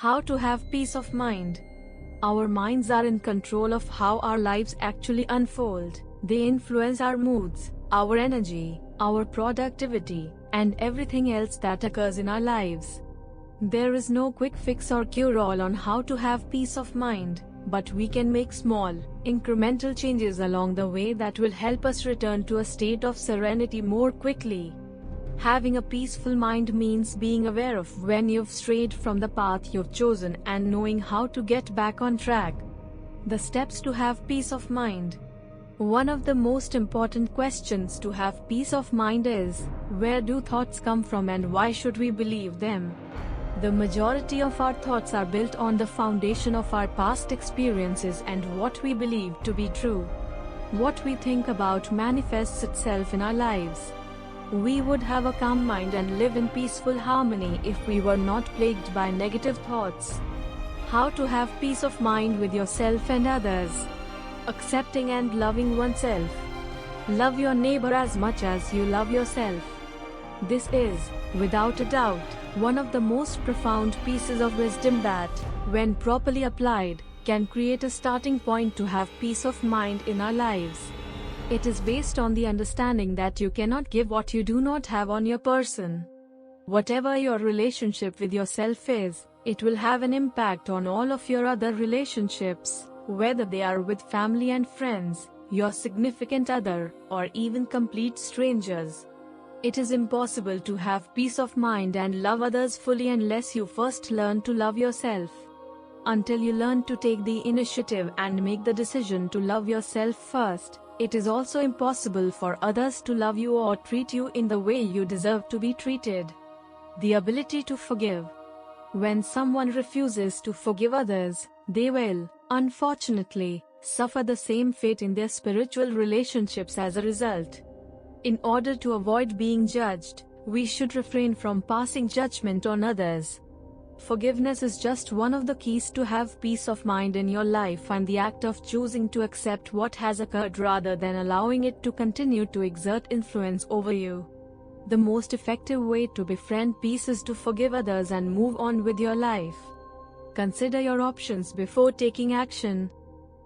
How to have peace of mind. Our minds are in control of how our lives actually unfold. They influence our moods, our energy, our productivity, and everything else that occurs in our lives. There is no quick fix or cure-all on how to have peace of mind, but we can make small, incremental changes along the way that will help us return to a state of serenity more quickly. Having a peaceful mind means being aware of when you've strayed from the path you've chosen and knowing how to get back on track. The steps to have peace of mind. One of the most important questions to have peace of mind is, where do thoughts come from and why should we believe them? The majority of our thoughts are built on the foundation of our past experiences and what we believe to be true. What we think about manifests itself in our lives. We would have a calm mind and live in peaceful harmony if we were not plagued by negative thoughts. How to have peace of mind with yourself and others. Accepting and loving oneself. Love your neighbor as much as you love yourself. This is, without a doubt, one of the most profound pieces of wisdom that, when properly applied, can create a starting point to have peace of mind in our lives. It is based on the understanding that you cannot give what you do not have on your person. Whatever your relationship with yourself is, it will have an impact on all of your other relationships, whether they are with family and friends, your significant other, or even complete strangers. It is impossible to have peace of mind and love others fully unless you first learn to love yourself. Until you learn to take the initiative and make the decision to love yourself first, it is also impossible for others to love you or treat you in the way you deserve to be treated. The ability to forgive. When someone refuses to forgive others, they will, unfortunately, suffer the same fate in their spiritual relationships as a result. In order to avoid being judged, we should refrain from passing judgment on others. Forgiveness is just one of the keys to have peace of mind in your life, and the act of choosing to accept what has occurred rather than allowing it to continue to exert influence over you. The most effective way to befriend peace is to forgive others and move on with your life. Consider your options before taking action.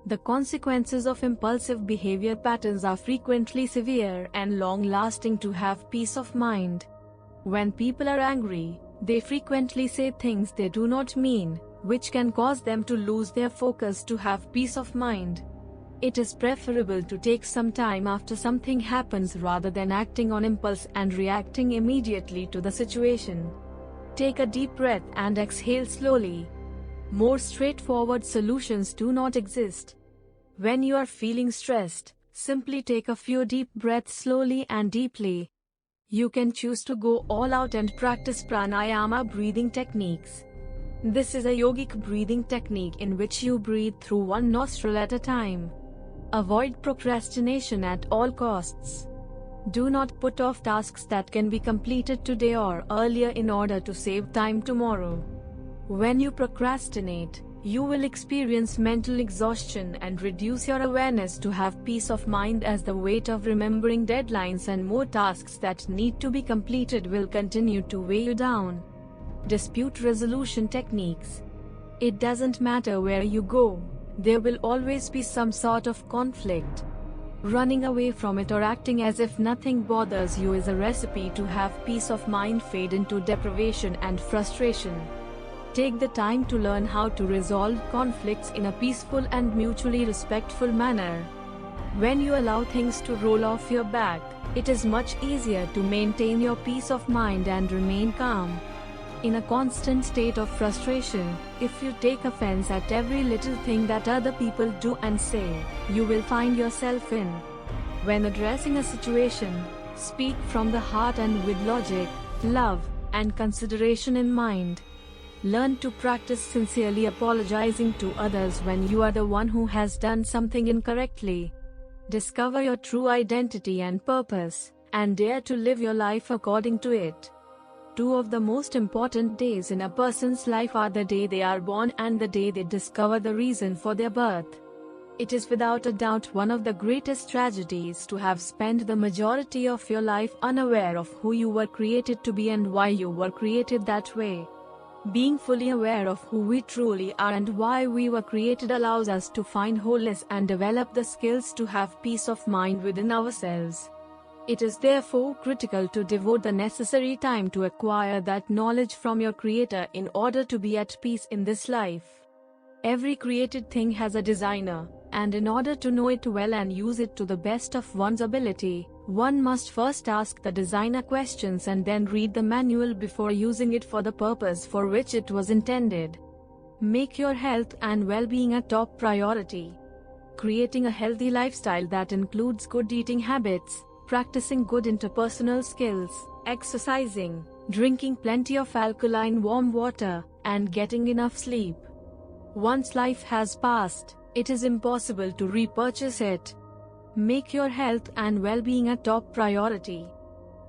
The consequences of impulsive behavior patterns are frequently severe and long-lasting. To have peace of mind. When people are angry, they frequently say things they do not mean, which can cause them to lose their focus. To have peace of mind, it is preferable to take some time after something happens rather than acting on impulse and reacting immediately to the situation. Take a deep breath and exhale slowly. More straightforward solutions do not exist. When you are feeling stressed, simply take a few deep breaths slowly and deeply. You can choose to go all out and practice pranayama breathing techniques. This is a yogic breathing technique in which you breathe through one nostril at a time. Avoid procrastination at all costs. Do not put off tasks that can be completed today or earlier in order to save time tomorrow. When you procrastinate, you will experience mental exhaustion and reduce your awareness. To have peace of mind, as the weight of remembering deadlines and more tasks that need to be completed will continue to weigh you down. Dispute resolution techniques. It doesn't matter where you go, there will always be some sort of conflict. Running away from it or acting as if nothing bothers you is a recipe to have peace of mind fade into deprivation and frustration. Take the time to learn how to resolve conflicts in a peaceful and mutually respectful manner. When you allow things to roll off your back, it is much easier to maintain your peace of mind and remain calm. In a constant state of frustration, if you take offense at every little thing that other people do and say, you will find yourself in. When addressing a situation, speak from the heart and with logic, love, and consideration in mind. Learn to practice sincerely apologizing to others when you are the one who has done something incorrectly. Discover your true identity and purpose, and dare to live your life according to it. Two of the most important days in a person's life are the day they are born and the day they discover the reason for their birth. It is without a doubt one of the greatest tragedies to have spent the majority of your life unaware of who you were created to be and why you were created that way. Being fully aware of who we truly are and why we were created allows us to find wholeness and develop the skills to have peace of mind within ourselves. It is therefore critical to devote the necessary time to acquire that knowledge from your Creator in order to be at peace in this life. Every created thing has a designer, and in order to know it well and use it to the best of one's ability, one must first ask the designer questions and then read the manual before using it for the purpose for which it was intended. Make your health and well-being a top priority. Creating a healthy lifestyle that includes good eating habits, practicing good interpersonal skills, exercising, drinking plenty of alkaline warm water, and getting enough sleep. Once life has passed, it is impossible to repurchase it. Make your health and well-being a top priority.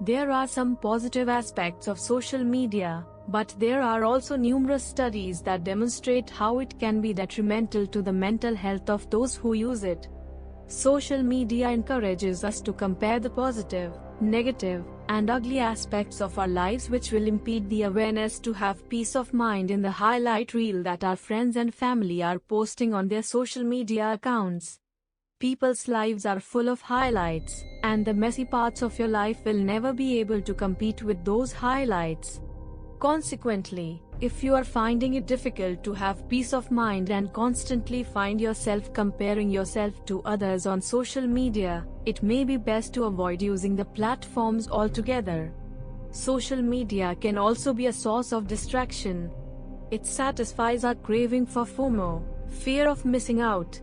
There are some positive aspects of social media, but there are also numerous studies that demonstrate how it can be detrimental to the mental health of those who use it. Social media encourages us to compare the positive, negative, and ugly aspects of our lives, which will impede the awareness to have peace of mind in the highlight reel that our friends and family are posting on their social media accounts. People's lives are full of highlights, and the messy parts of your life will never be able to compete with those highlights. Consequently, if you are finding it difficult to have peace of mind and constantly find yourself comparing yourself to others on social media, it may be best to avoid using the platforms altogether. Social media can also be a source of distraction. It satisfies our craving for FOMO, fear of missing out.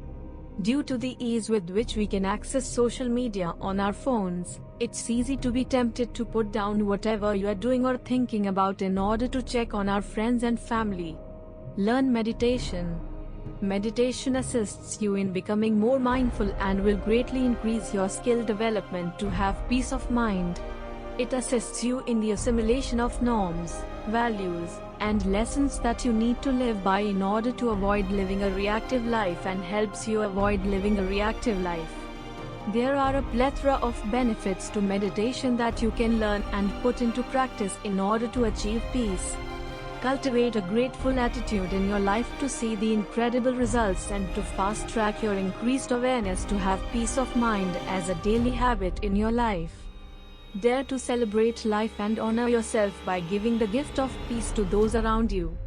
Due to the ease with which we can access social media on our phones, it's easy to be tempted to put down whatever you are doing or thinking about in order to check on our friends and family. Learn meditation. Meditation assists you in becoming more mindful and will greatly increase your skill development to have peace of mind. It assists you in the assimilation of norms, values, and lessons that you need to live by in order to avoid living a reactive life, and helps you avoid living a reactive life. There are a plethora of benefits to meditation that you can learn and put into practice in order to achieve peace. Cultivate a grateful attitude in your life to see the incredible results and to fast-track your increased awareness to have peace of mind as a daily habit in your life. Dare to celebrate life and honor yourself by giving the gift of peace to those around you.